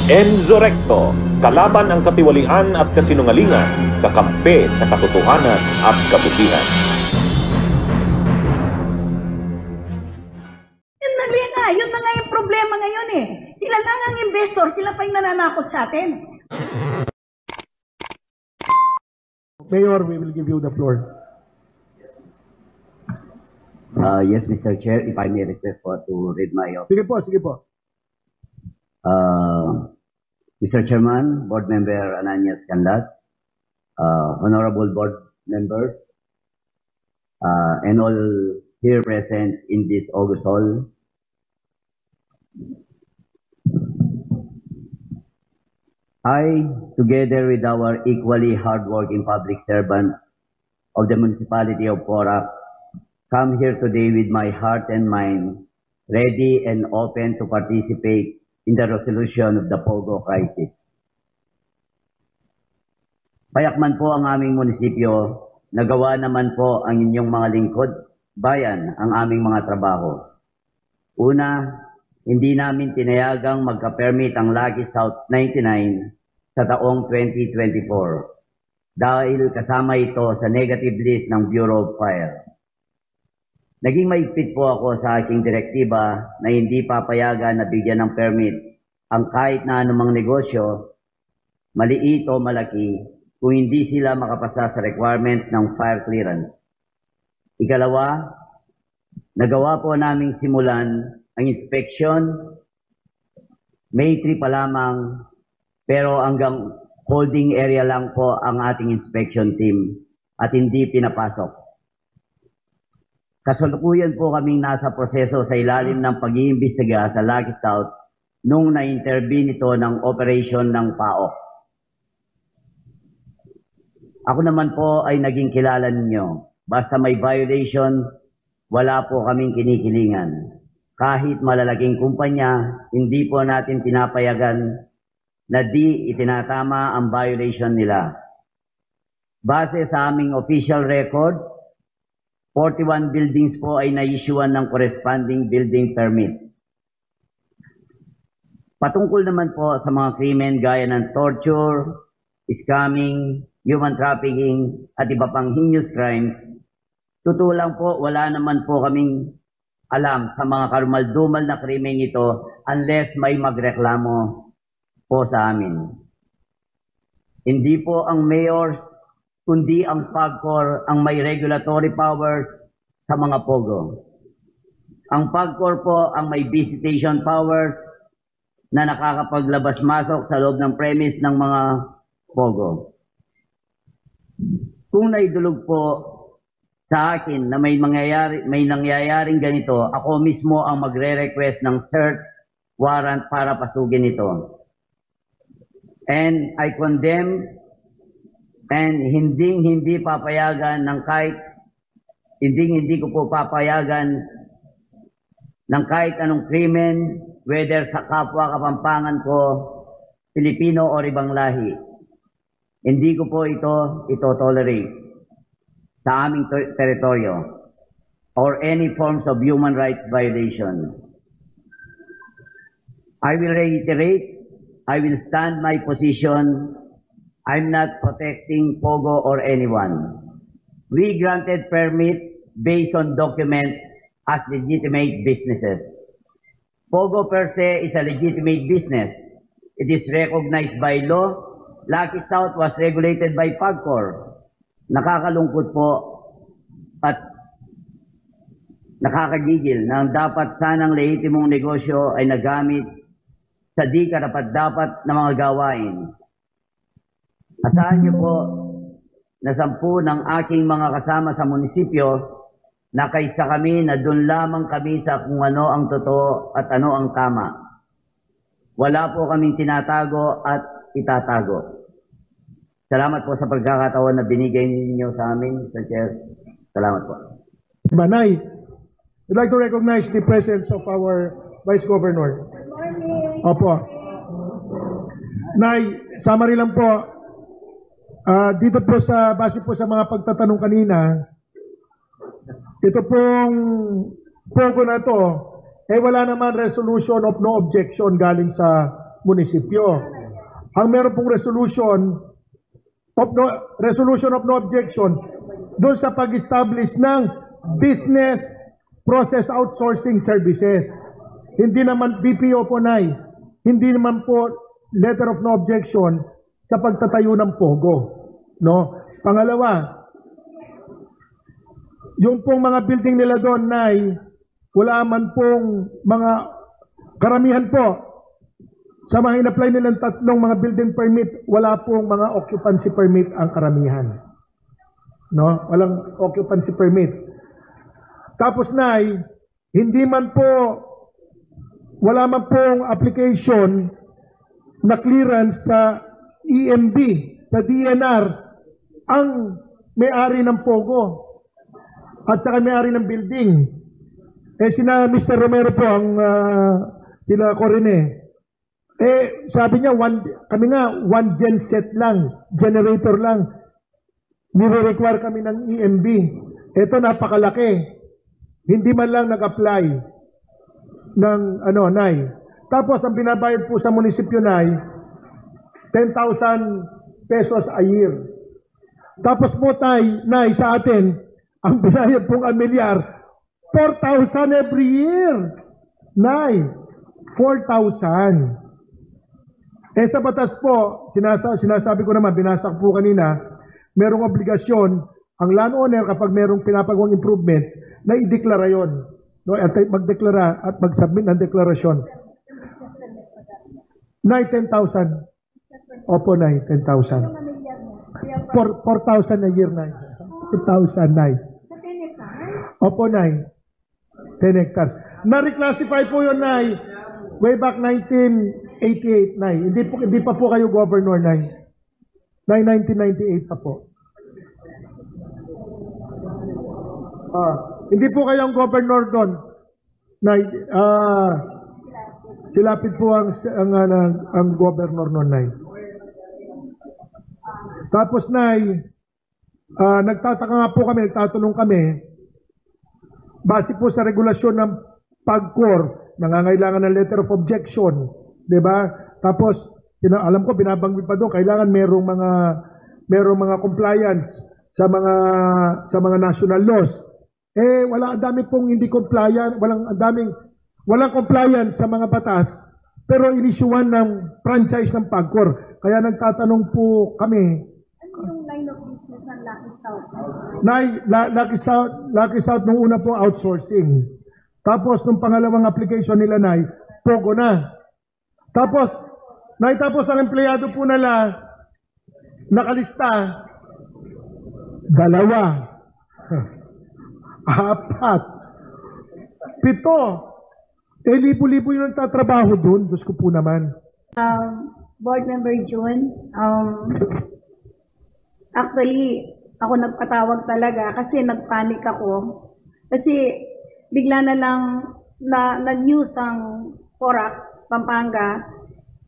Enzo Recto, kalaban ang katiwalian at kasinungalingan, kakampi sa katotohanan at kabutihan. Yun na nga yung problema ngayon eh. Sila lang ang investor, sila pa yung nananakot sa atin. Mayor, we will give you the floor. Yes, Mr. Chair, if I may request po to read my Sige po, sige po. Mr. Chairman, Board Member Ananias Canlat, Honorable Board Members, and all here present in this August Hall. I, together with our equally hardworking public servants of the municipality of Porac, come here today with my heart and mind, ready and open to participate in the resolution of the Pogo crisis. Payakman po ang aming munisipyo, nagawa naman po ang inyong mga lingkod, bayan ang aming mga trabaho. Una, hindi namin tinayagang magka-permit ang Lucky South 99 sa taong 2024 dahil kasama ito sa negative list ng Bureau of Fire. Naging maigpit po ako sa aking direktiba na hindi papayagan na bigyan ng permit ang kahit na anumang negosyo, maliit o malaki, kung hindi sila makapasa sa requirement ng fire clearance. Ikalawa, nagawa po naming simulan ang inspection, May 3 pa lamang, pero hanggang holding area lang po ang ating inspection team at hindi pinapasok. Kasalukuyan po kaming nasa proseso sa ilalim ng pag-iimbestiga sa Lucky South nung na-intervene ito ng operation ng PAOK. Ako naman po ay naging kilala ninyo. Basta may violation, wala po kaming kinikilingan. Kahit malalaking kumpanya, hindi po natin pinapayagan na di itinatama ang violation nila. Base sa aming official record, 41 buildings po ay na-issuean ng corresponding building permit. Patungkol naman po sa mga krimen gaya ng torture, scamming, human trafficking, at iba pang heinous crimes, totoo lang po, wala naman po kaming alam sa mga karumaldumal na krimen ito unless may magreklamo po sa amin. Hindi po ang mayors, kundi ang PAGCOR ang may regulatory powers sa mga POGO. Ang PAGCOR po ang may visitation powers na nakakapaglabas-masok sa loob ng premise ng mga POGO. Kung naidulog po sa akin na may nangyayaring ganito, ako mismo ang magre-request ng search warrant para pasugin ito. And I condemn and hindi papayagan ng hindi ko po papayagan ng kahit anong krimen, whether sa kapwa kapampangan ko, Pilipino o ibang lahi. Hindi ko po ito tolerate sa aming teritoryo or any forms of human rights violation. I will reiterate, I will stand my position. I'm not protecting POGO or anyone. We granted permit based on documents as legitimate businesses. POGO per se is a legitimate business. It is recognized by law. Lucky South was regulated by PAGCOR. Nakakalungkot po at nakakagigil na ang dapat sanang lehitimong negosyo ay nagamit sa di karapat-dapat na mga gawain. Asahan niyo po na 10 ng aking mga kasama sa munisipyo na kaysa kami na doon lamang kami sa kung ano ang totoo at ano ang tama. Wala po kaming tinatago at itatago. Salamat po sa pagkakataon na binigay ninyo sa amin, Mr. Chair. Salamat po. Manay, I'd like to recognize the presence of our Vice Governor. Good morning. Opo. Nay, summary lang po. Dito po base po sa mga pagtatanong kanina, ito pong POGO na to, wala naman resolution of no objection galing sa munisipyo. Ang meron pong resolution of no objection doon sa pag-establish ng business process outsourcing services. Hindi naman BPO po, Nay. Hindi naman po letter of no objection sa pagtatayo ng POGO. No? Pangalawa, yung pong mga building nila doon, Nay, wala man pong mga karamihan po sa mga in-apply nilang tatlong mga building permit, wala pong mga occupancy permit ang karamihan. No? Walang occupancy permit. Tapos, Nay, hindi man po, wala man pong application na clearance sa EMB, sa DNR, ang may-ari ng POGO at saka may-ari ng building. Sina Mr. Romero po, sila Corine, sabi niya, kami nga, one genset lang, generator lang, nire-require kami ng EMB. Ito, napakalaki. Hindi man lang nag-apply ng, Nay. Tapos, ang binabayad po sa munisipyo, Nay, 10,000 pesos a year. Tapos po, Nay, sa atin, ang binayad pong amilyar, 4,000 every year. Nay, 4,000. Sa batas po, sinasabi ko naman, binasa ko po kanina, merong obligasyon ang landowner kapag merong pinapagawang improvements na ideklara yon. No, at magdeklara at mag-submit ng deklarasyon. Nay, 10,000. Opo, Nay, 10,000. 4,000 a year, Nay. 10,000, Nay. Opo, Nay. 10 hectares. Na-reclassify po yun, Nay, way back 1988, Nay. Hindi pa po kayo governor, Nay. Nay, 1998 pa po. Hindi po kayo ang governor doon. Nay, silapit po ang governor noon, Nay. Tapos, Nay, nagtataka nga po kami, nagtatanong kami, base po sa regulasyon ng PAGCOR, nangangailangan ng letter of objection, di ba? Tapos, alam ko, binabanggit pa doon, kailangan merong mga compliance sa mga national laws. Ang dami pong hindi compliant, walang compliance sa mga batas, pero inisyuhan ng franchise ng PAGCOR. Kaya nagtatanong po kami. Ano yung line of business ng Lucky South? Lucky South nung una po outsourcing. Tapos nung pangalawang application nila, Nay, POGO na. Tapos ang empleyado po nila nakalista 2, 4, 7. Libo-libo yung nagtatrabaho doon. Diyos ko po naman. Board Member June, actually, ako nagpatawag talaga kasi nagpanik ako. Kasi bigla na lang nag-news ang Porac, Pampanga,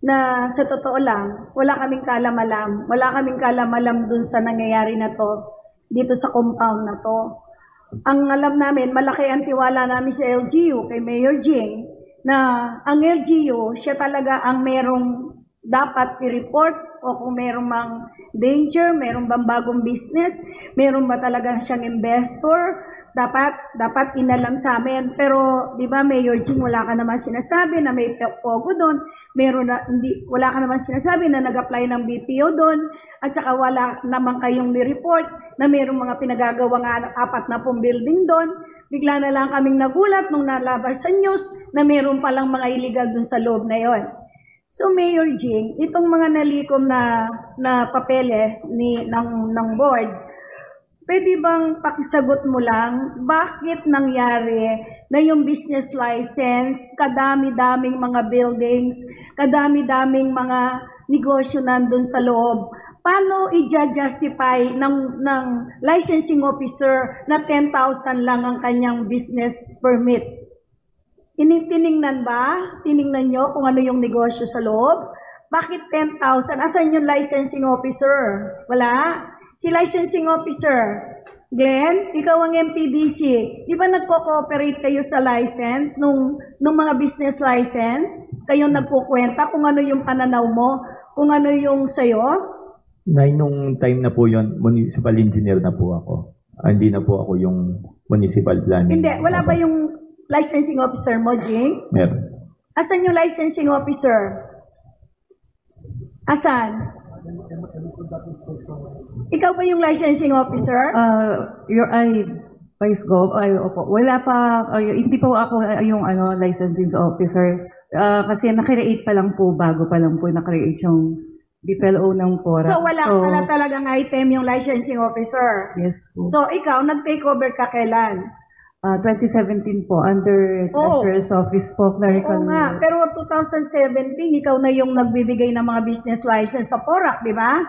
na sa totoo lang, wala kaming kalamalam dun sa nangyayari na to, dito sa compound na to. Ang alam namin, malaki ang tiwala namin sa LGU, kay Mayor Jing, na ang LGU, siya talaga ang merong dapat i-report o kung merong mang danger, merong bang bagong business, meron ba talaga siyang investor, dapat inalam sa amin. Pero, di ba, Mayor Jing, wala ka naman sinasabi na may POGO doon, wala ka naman sinasabi na nag-apply ng BPO doon, at saka wala naman kayong ni-report na mayroong mga pinagagawang 40 building doon. Bigla na lang kaming nagulat nung nalabas sa news na mayroon palang mga illegal doon sa loob na yon. So, Mayor Jing, itong mga nalikom na papeles ng board, pwede bang pakisagot mo lang, bakit nangyari na yung business license, kadami-daming mga buildings, kadami-daming mga negosyo nandun sa loob, paano i-justify ng licensing officer na 10,000 lang ang kanyang business permit? Tiningnan ba? Tiningnan nyo kung ano yung negosyo sa loob? Bakit 10,000? Asan yung licensing officer? Wala. Si licensing officer, Glenn, ikaw ang MPDC. Di ba nagko-cooperate kayo sa license nung mga business license? Kayo nagkukwenta kung ano yung pananaw mo, kung ano yung sayo? Nung time na po yon, municipal engineer na po ako. Hindi na po ako yung municipal planning. Hindi, wala ba yung licensing officer mo, Jing? Meron. Asan yung licensing officer? Asan? Ikaw ba yung licensing officer? Vice Gov, opo. Wala pa, hindi pa ako yung licensing officer. Kasi nakreate pa lang po, bago pa lang po nakreate yung BPLO ng PORA. So wala talagang item yung licensing officer? Yes po. So ikaw, nag-take over ka kailan? 2017 po, under Treasurer's Office po, clerical. Oo nga, pero 2017, ikaw na yung nagbibigay ng mga business license sa PORAC, di ba?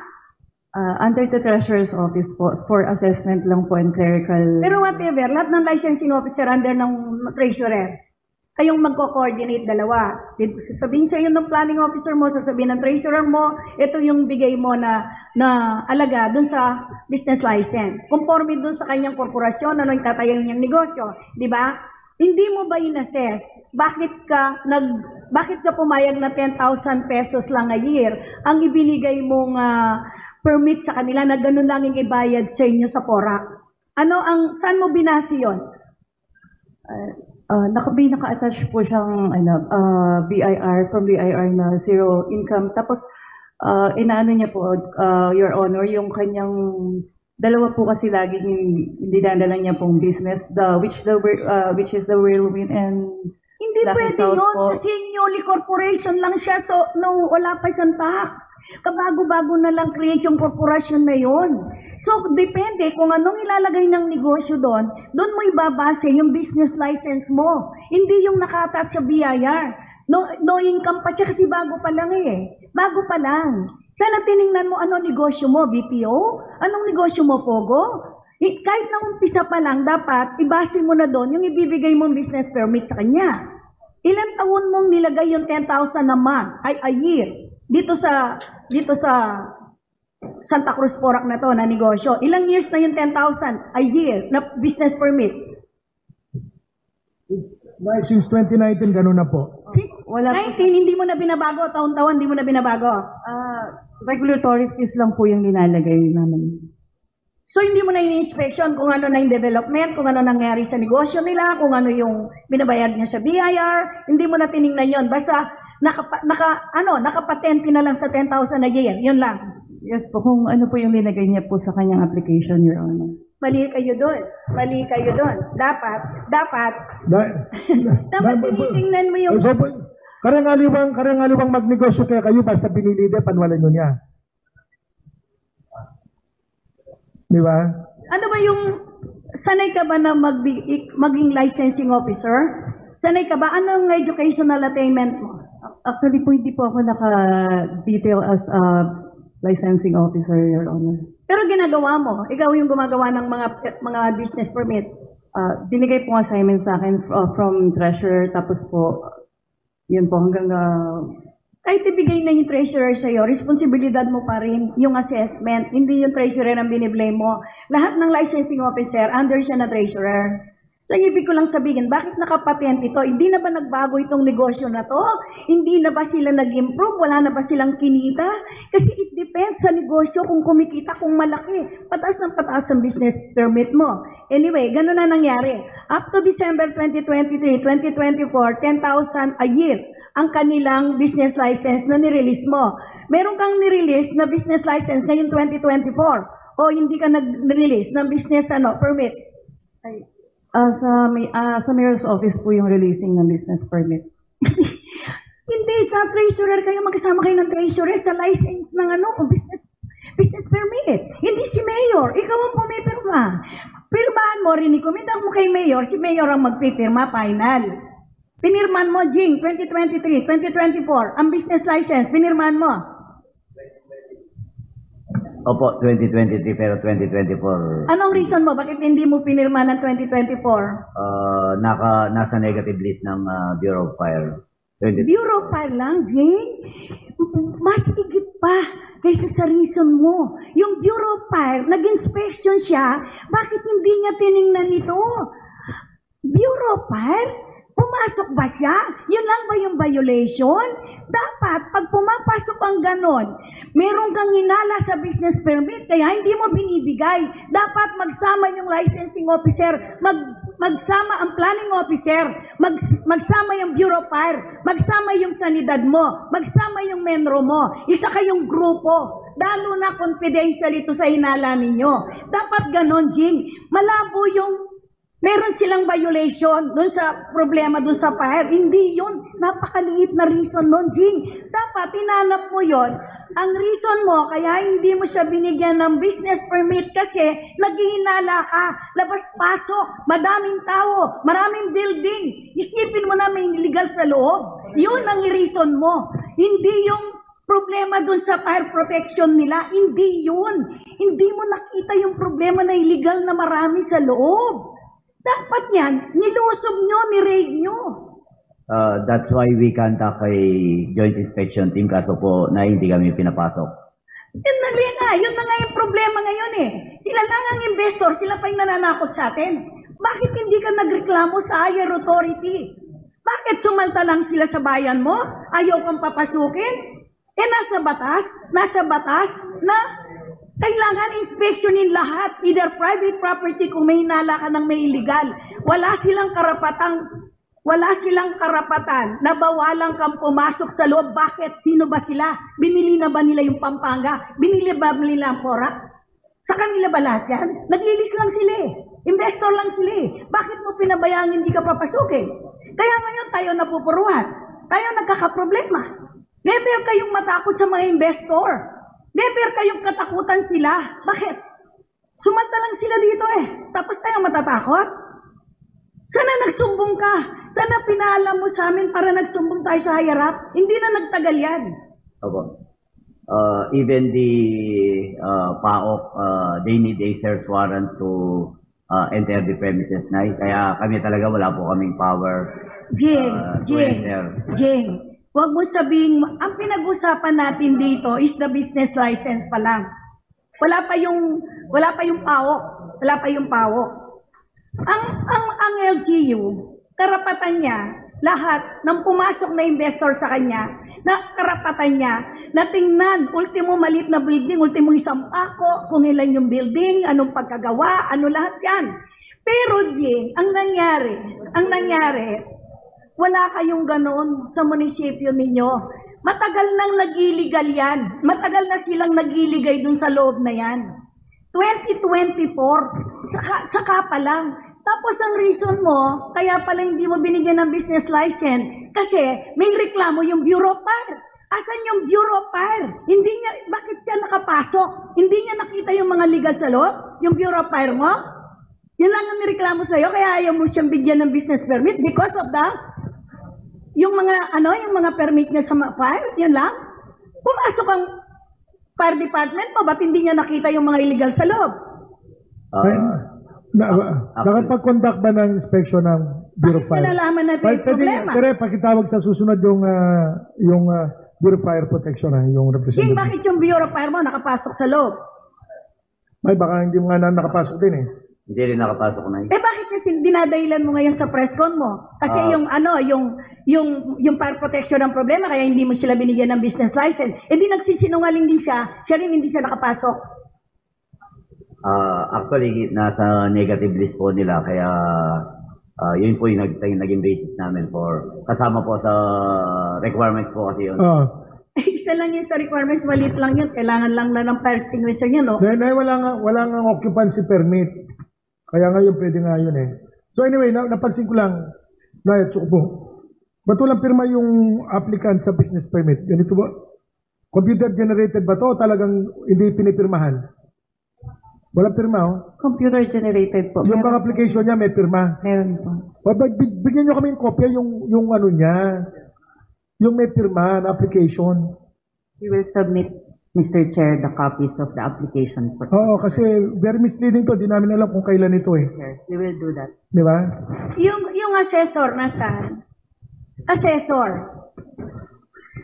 Under the Treasurer's Office po, for assessment lang po and clerical. Pero whatever, lahat ng licensing officer under ng treasurer, kayong magko-coordinate dalawa. Sasabihin sa'yo ng planning officer mo, sasabihin ng treasurer mo, ito yung bigay mo na alaga dun sa business license. Conforme dun sa kanyang korporasyon, ano yung tatayan niyang negosyo. Di ba? Hindi mo ba in-assess? Bakit ka pumayag na 10,000 pesos lang a year ang ibinigay mong permit sa kanila na ganun lang yung ibayad sa inyo sa PORAC? Saan mo binasi yun? Naka-attach po siyang BIR, from BIR na zero income. Tapos, inaano niya po, Your Honor, yung kanyang, dalawa po kasi laging dinadala niya pong business, which is the Whirlwind and Hindi Lucky pwede South yun po. kasi newly corporation lang siya, so wala pa siyang tax. Kabago-bago na lang create yung korporasyon na yun. So, depende kung anong ilalagay ng negosyo doon mo ibabase yung business license mo. Hindi yung nakatouch sa BIR. No income pa siya kasi bago pa lang eh. Bago pa lang. Sana tiningnan mo anong negosyo mo, BPO? Anong negosyo mo, Pogo? Kahit na umpisa pa lang, dapat ibase mo na doon yung ibibigay mong business permit sa kanya. Ilang taon mong nilagay yung 10,000 a month, a year, dito sa Santa Cruz PORAC na to na negosyo. Ilang years na yung 10,000 a year na business permit? Since 2019, ganun na po. Wala po. 19, hindi mo na binabago, taon-taon hindi mo na binabago. Regulatory fees lang po yung nilalagay namin. So, hindi mo na in-inspection kung ano na yung development, kung ano nangyari sa negosyo nila, kung ano yung binabayad niya sa BIR, hindi mo na tiningnan yon. Basta, nakapatente na lang sa 10,000 a year. Yun lang. Yes po, kung ano po yung linagay niya po sa kanyang application, Your Honor. Mali kayo doon. Mali kayo doon. Dapat tinitingnan mo yung... So, karangaliwang magnegosyo kayo basta binilide, panwalan nyo niya. Di ba? Ano ba yung... Sanay ka ba na maging licensing officer? Sanay ka ba? Anong educational attainment mo? Actually po, hindi po ako naka-detail as a licensing officer, Your Honor. Pero ginagawa mo. Ikaw yung gumagawa ng mga business permit. Binigay po assignment sa akin from treasurer, tapos po, yun po hanggang... Kahit ibigay na yung treasurer sa'yo, responsibilidad mo pa rin yung assessment. Hindi yung treasurer ang biniblame mo. Lahat ng licensing officer, under siya na treasurer. So, ibig ko lang sabihin, bakit nakapatent ito? Hindi na ba nagbago itong negosyo na to? Hindi na ba sila nag-improve? Wala na ba silang kinita? Kasi it depends sa negosyo kung kumikita, kung malaki. Pataas ang business permit mo. Anyway, ganun na nangyari. Up to December 2023, 2024, 10,000 a year ang kanilang business license na nirelease mo. Meron kang nirelease na business license ngayong 2024 o hindi ka nag-release ng business permit? Sa mayor's office po yung releasing ng business permit. Hindi, sa treasurer kayo, magkasama kayo ng treasurer sa license ng business permit. Hindi si mayor, ikaw ang pumipirma. Pirmahan mo, rin-recommend mo kay mayor, si mayor ang magpipirma, final. Pinirman mo, Jing, 2023, 2024, ang business license, pinirman mo. Opo, 2023 pero 2024 Anong reason mo? Bakit hindi mo pinirma ng 2024? nasa negative list ng Bureau of Fire. Bureau file lang, Jane. Mas higit pa kaysa sa reason mo. Yung bureau file, nag-inspection siya, bakit hindi niya tiningnan ito? Bureau file? Pumasok ba siya? Yun lang ba yung violation? Dapat, pag pumapasok ang ganon, meron kang inala sa business permit, kaya hindi mo binibigay. Dapat magsama yung licensing officer, magsama ang planning officer, magsama yung bureau file, magsama yung sanidad mo, magsama yung menro mo, isa kayong grupo. Lalo na confidential ito sa inala ninyo. Dapat ganon, Jing. Malabo yung meron silang violation dun sa problema dun sa fire. Hindi yun. Napakaliit na reason nun, Jing. Dapat hinanap mo yon. Ang reason mo, kaya hindi mo siya binigyan ng business permit kasi naghihinala ka, labas-pasok, madaming tao, maraming building. Isipin mo na may illegal sa loob. Yun ang reason mo. Hindi yung problema dun sa fire protection nila. Hindi yun. Hindi mo nakita yung problema na illegal na marami sa loob. Dapat yan, nilusob nyo, ni-raid nyo. That's why we conduct a joint inspection team kaso po na hindi kami pinapasok. Yun na nga yung problema ngayon eh. Sila lang ang investor, sila pa yung nananakot sa atin. Bakit hindi ka nagreklamo sa higher authority? Bakit sumalta lang sila sa bayan mo? Ayaw kang papasukin? Nasa batas na kailangan inspeksyonin lahat, either private property kung may hinala ka ng may illegal. Wala silang karapatan na bawalan kang pumasok sa loob. Bakit? Sino ba sila? Binili na ba nila yung Pampanga? Binili ba nila ang Porac? Sa kanila ba lahat yan? Naglilis lang sila eh. Investor lang sila eh. Bakit mo pinabayang hindi ka papasukin? Kaya ngayon tayo napupuruan. Tayo nagkakaproblema. Never kayong matakot sa mga investor. Never kayong katakutan sila. Bakit? Sumanta lang sila dito eh. Tapos tayo matatakot? Sana nagsumbong ka. Sana pinaalam mo sa amin para nagsumbong tayo sa higher up. Hindi na nagtagal yan. Opo. Even the PAOK, they need a search warrant to enter the premises na. Kaya kami talaga wala po kaming power. Jing. Huwag mo sabihin, ang pinag-usapan natin dito is the business license pa lang. Wala pa yung PAOK. Wala pa yung PAOK. Ang LGU, karapatan niya, lahat ng pumasok na investor sa kanya, na karapatan niya, na tingnan, ultimo maliit na building, ultimo isang pako, kung ilan yung building, anong pagkagawa, ano lahat yan. Pero Jing, ang nangyari, wala kayong ganon sa munisipyo ninyo. Matagal nang nag-illegal yan. Matagal na silang nag-iligay dun sa loob na yan. 2024, saka pa lang. Tapos ang reason mo, kaya pala hindi mo binigyan ng business license, kasi may reklamo yung Bureau Fire. Asan yung Bureau Fire? Hindi niya, bakit siya nakapasok? Hindi niya nakita yung mga legal sa loob? Yung Bureau Fire mo? Yun lang ang nireklamo sa'yo, kaya ayaw mo siyang bigyan ng business permit because of yung mga permit niya sa fire, yun lang. Pumasok ang fire department mo, ba't hindi niya nakita yung mga illegal sa loob? Nakapag-conduct ba ng inspection ng Bureau Bakit Fire? nalaman na may problema? Pero pakitawag sa susunod yung Bureau Fire Protection, yung representative. Bakit yung Bureau Fire mo nakapasok sa loob? Ay, baka hindi mo nga nakapasok din eh. Hindi rin nakapasok na. Bakit kasi dinadahilan mo ngayon sa press con mo? Kasi yung fire protection ang problema, kaya hindi mo sila binigyan ng business license. Di nagsisinungaling din siya rin hindi siya nakapasok. Actually, nasa negative list po nila, kaya yun po yung naging basis namin for, kasama po sa requirements po kasi yun. Isa lang yun sa requirements, maliit lang yun. Kailangan lang na ng fire extinguisher yun, no? Wala nga occupancy permit. Kaya ngayon pwede nga yun eh. So anyway, napansin ko lang, ba't walang pirma yung applicant sa business permit? Ganito ba? Computer generated ba to? Talagang hindi pinipirmahan? Walang pirma, oh. Computer generated po. Yung mga application niya may pirma. Meron po. Bigyan nyo kami yung kopya, yung ano niya. Yung may pirma na application. We will submit, Mr. Chair, the copies of the application. Oo, kasi very misleading to. Di namin alam kung kailan ito eh. Yes, we will do that. Di ba? Yung assessor, nasaan? Assessor,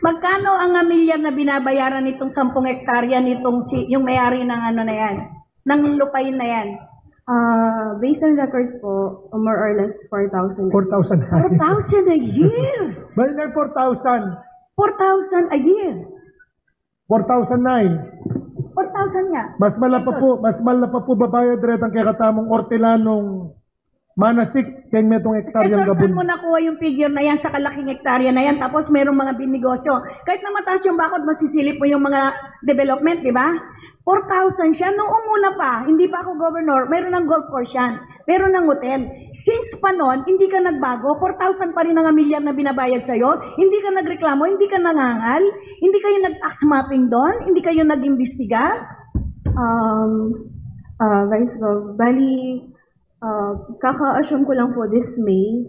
Magkano ang milyar na binabayaran nitong 10 hektarya nitong yung may-ari ng ano na yan, ng lupain na yan? Based on records po, more or less 4,000. 4,000. 4,000 a year! Bali na 4,000. 4,000 a year! 4,009. 4,000 nga. Mas mahal pa po babayad rin ang kakatamong ortelanong manasik kay metong hektaryang Saan gabon. mo nakuha yung figure na yan sa kalaking hektarya na yan, tapos merong mga binegosyo. Kahit na mataas yung bakod, masisilip mo yung mga development, di ba? 4,000 siya. Noong una pa, hindi pa ako governor, meron ng golf course yan. Meron ng hotel. Since pa noon, hindi ka nagbago. 4,000 pa rin ang milyar na binabayad sa'yo. Hindi ka nagreklamo, hindi ka nangangal. Hindi kayo nag-tax mapping doon. Hindi kayo nag-imbestiga. Vice Gov, bali, kaka-assume ko lang po this May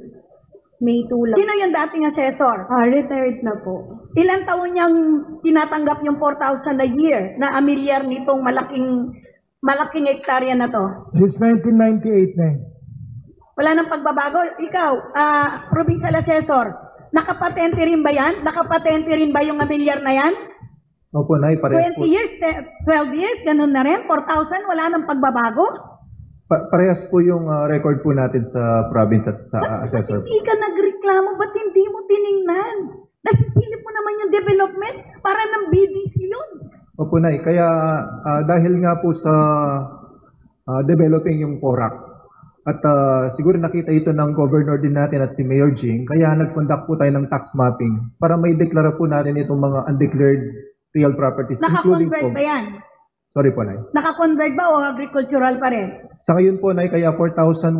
2 lang. Sino yung dating assessor? Retired na po. Ilang taon niyang tinatanggap yung 4,000 a year na amilyar nitong malaking hektarya na to? Since 1998 na. Wala nang pagbabago. Ikaw, provincial assessor, nakapatente rin ba yan? Nakapatente rin ba yung amilyar na yan? Opo, Nay, 20 parehas po. years, 12 years, ganun na rin? 4,000, wala nang pagbabago? Parehas po yung record po natin sa province at sa assessor. Hindi ka nagreklamo, ba't hindi mo tiningnan? Nasilip mo naman yung development para ng BDC yun. Opo, Nay, kaya dahil nga po sa developing yung PORAC at siguro nakita ito ng governor din natin at si Mayor Jing, kaya nag-conduct po tayo ng tax mapping para may deklara po natin itong mga undeclared real properties. Naka-convert ba yan? Sorry po, Nay. Naka-convert ba o agricultural pa rin? Sa ngayon po, Nay, kaya 4,110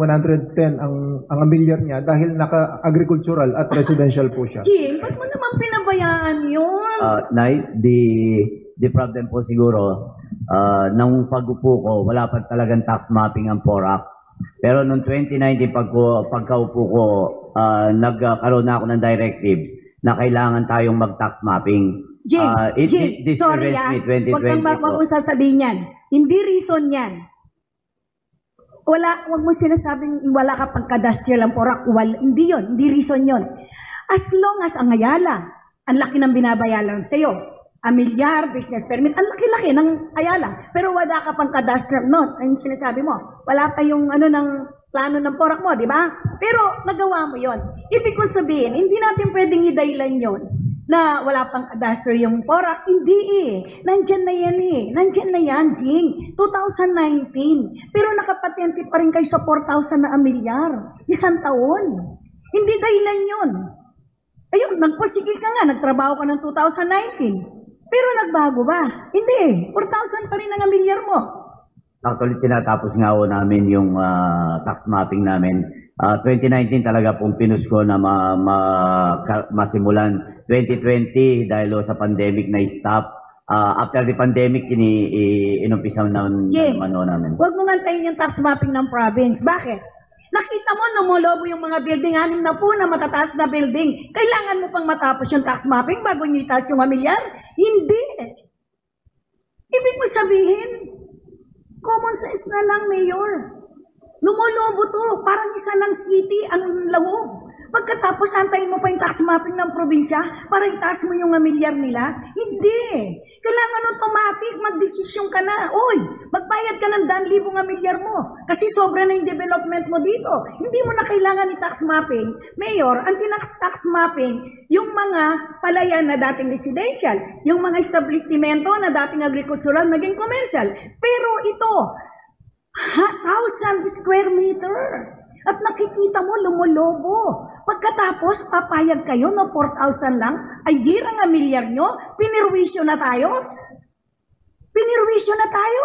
ang amilyar niya dahil naka-agricultural at residential po siya. Jing, ba't mo naman pinabayaan yun? Nay, the problem po siguro, nung pag-upo ko, wala pa talagang tax mapping ang PORAC. Pero noong 2019, pagkaupo ko, nagkaroon na ako ng directives na kailangan tayong mag-tax mapping. Jing, This sorry prevents me 2020 huwag mong sasabihin yan. Hindi reason yan. Huwag mo sinasabing wala ka pagkadastrial ang PORAC. Hindi yun, hindi reason yun. As long as ang Ayala, ang laki ng binabayaran sa'yo, amilyar, business permit, ang laki-laki ng Ayala. Pero wala ka pang kadastrial, no, ang sinasabi mo. Wala pa yung ng plano ng PORAC mo, di ba? Pero nagawa mo yon. Ibig ko sabihin, hindi natin pwedeng i-daylan yon na wala pang kadastro yung PORAC. Hindi Nandyan na yan Nandyan na yan, Jing. 2019. Pero nakapatente pa rin kayo sa 4,000 na amilyar. 1 taon. Hindi dahilan yun. Ayun, nagpasigil ka nga. Nagtrabaho ka ng 2019. Pero nagbago ba? Hindi. 4,000 pa rin ang amilyar mo. Actually, tinatapos nga ho namin yung tax mapping namin. 2019 talaga pong pinus ko na masimulan. 2020 dahil sa pandemic na stop. After the pandemic, inumpisaw naman namin. Huwag mo ngantayin yung tax mapping ng province. Bakit? Nakita mo, lumulobo yung mga building, 6 na po na matataas na building. Kailangan mo pang matapos yung tax mapping bago nyo itaas yung amilyar? Hindi. Ibig mo sabihin, common sense na lang, Mayor. Lumulobo to. Parang isa ng city ang lawog. Pagkatapos, antayin mo pa yung tax mapping ng probinsya para itaas mo yung amilyar nila? Hindi. Kailangan automatic, magdesisyon ka na. Uy, magbayad ka ng 1,000 amilyar mo kasi sobra na yung development mo dito. Hindi mo na kailangan i-tax mapping. Mayor, ang tax mapping, yung mga palayan na dating residential, yung mga establishmento na dating agricultural, naging commercial. Pero ito, 1,000 square meter. At nakikita mo, lumulobo. Pagkatapos, papayag kayo na 4,000 lang, ay di ang amilyar nyo, pinirwisyo na tayo. Pinirwisyo na tayo.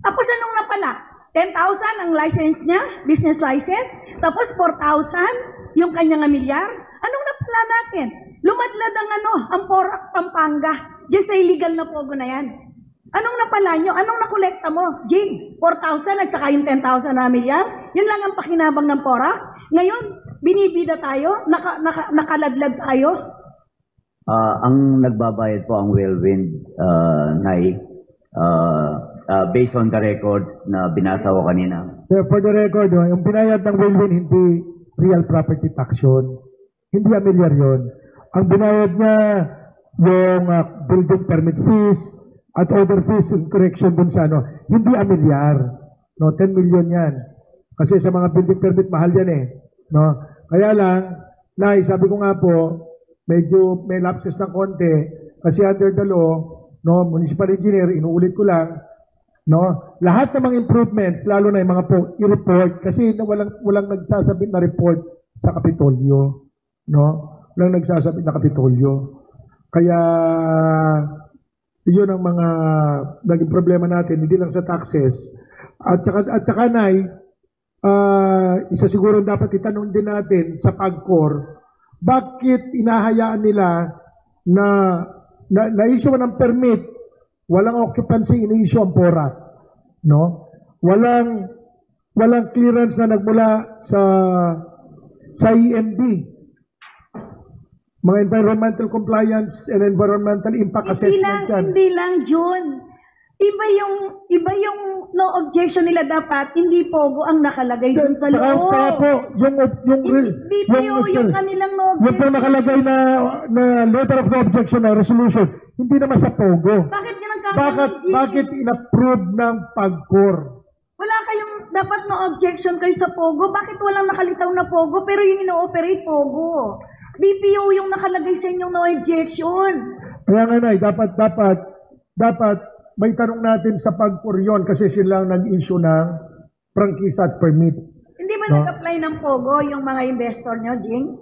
Tapos anong napala? 10,000 ang license niya, business license. Tapos 4,000 yung kanyang amilyar. Anong napala natin? Lumadlad ang PORAC Pampanga. Diyan sa illegal na pogo na yan. Anong napala nyo? Anong nakolekta mo? Jing, 4,000 at saka yung 10,000 na milyar? Yun lang ang pakinabang ng PORAC? Ngayon, binibida tayo? Nakaladlad tayo? Ang nagbabayad po ang Wellwind, Nay, based on the record na binasa ko kanina. For the record, yung binayad ng Wellwin, hindi real property tax yun. Hindi amilyar yun. ang binayad niya yung building permit fees at other fees in correction dun sa ano, hindi amilyar. No, 10 million yan. Kasi sa mga building permit, mahal yan eh. No? Kaya lang, sabi ko nga po, medyo may lapses ng konti kasi under the law, no, municipal engineer, inuulit ko lang, no, lahat ng mga improvements, lalo na yung mga po, i-report kasi walang nagsasabit na report sa Kapitolyo, no? Walang nagsasabit na Kapitolyo. Kaya yun ang mga naging problema natin, hindi lang sa taxes. At saka isa siguro dapat itanong din natin sa PAGCOR, bakit inahayaan nila na issue ng permit, walang occupancy in-issue ang PORAC, no? Walang clearance na nagmula sa EMB, mga environmental compliance and environmental impact assessment yan. Hindi lang, June. Iba yung no objection nila dapat, hindi pogo ang nakalagay dun sa loob. Kaya po, BPO yung kanilang no objection. Yung po nakalagay na letter of no objection na resolution, hindi naman sa pogo. Bakit yan ang kakalagy? Bakit in-approve ng PAGCOR? Wala kayong dapat no objection kayo sa pogo. Bakit walang nakalitaw na pogo pero yung ino-operate pogo? BPO yung nakalagay sa inyong no objection. Kaya nga dapat may tanong natin sa PAGCOR yun kasi sila nag-issue ng prangkisa at permit. Hindi ba nag-apply ng pogo yung mga investor nyo, Jing?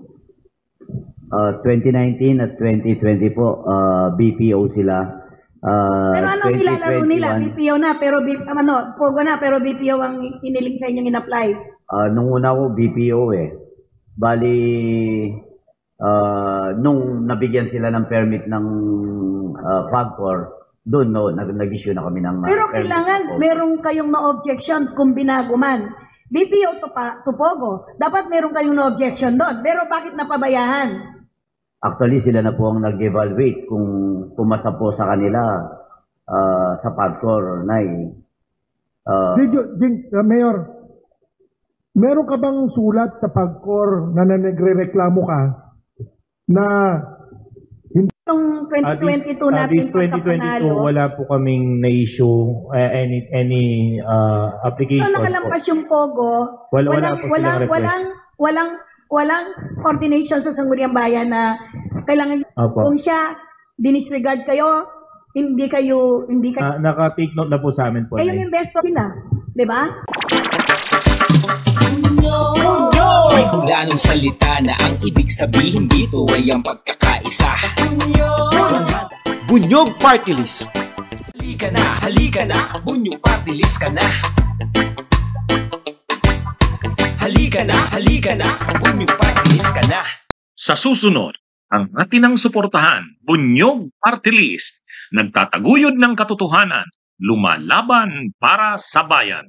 2019 at 2020 po, BPO sila. Pero anong nilalaro nila? BPO na, pero pogo na, pero BPO ang iniling sa inyong in-apply. Nung una po, BPO eh. Bali, nung nabigyan sila ng permit ng PAGCOR, doon nag-issue na kami ng pero kailangan meron kayong no objection kung binago man. BPO to pogo. Dapat meron kayong no objection doon. Pero bakit napabayahan? Actually, sila na po ang nag-evaluate kung pumasa po sa kanila sa PAGCOR, Nay. Mayor, meron ka bang sulat sa PAGCOR na nagre-reklamo ka na Itong 2022 natin this 2022, wala po kaming na-issue any application. So nakalampas yung pogo, walang coordination sa Sangguniang Bayan na kailangan kung siya dinisregard kayo, hindi kayo naka-take note na po sa amin po. Yung investor sila, di ba? May hulanong salita na ang ibig sabihin dito ay ang pagkakaisa. Bunyog Party List. Halika na, Bunyog Party List ka na. Halika na, Bunyog Party List ka na. Sa susunod, ang atinang suportahan, Bunyog Party List, nagtataguyod ng katotohanan, lumalaban para sa bayan.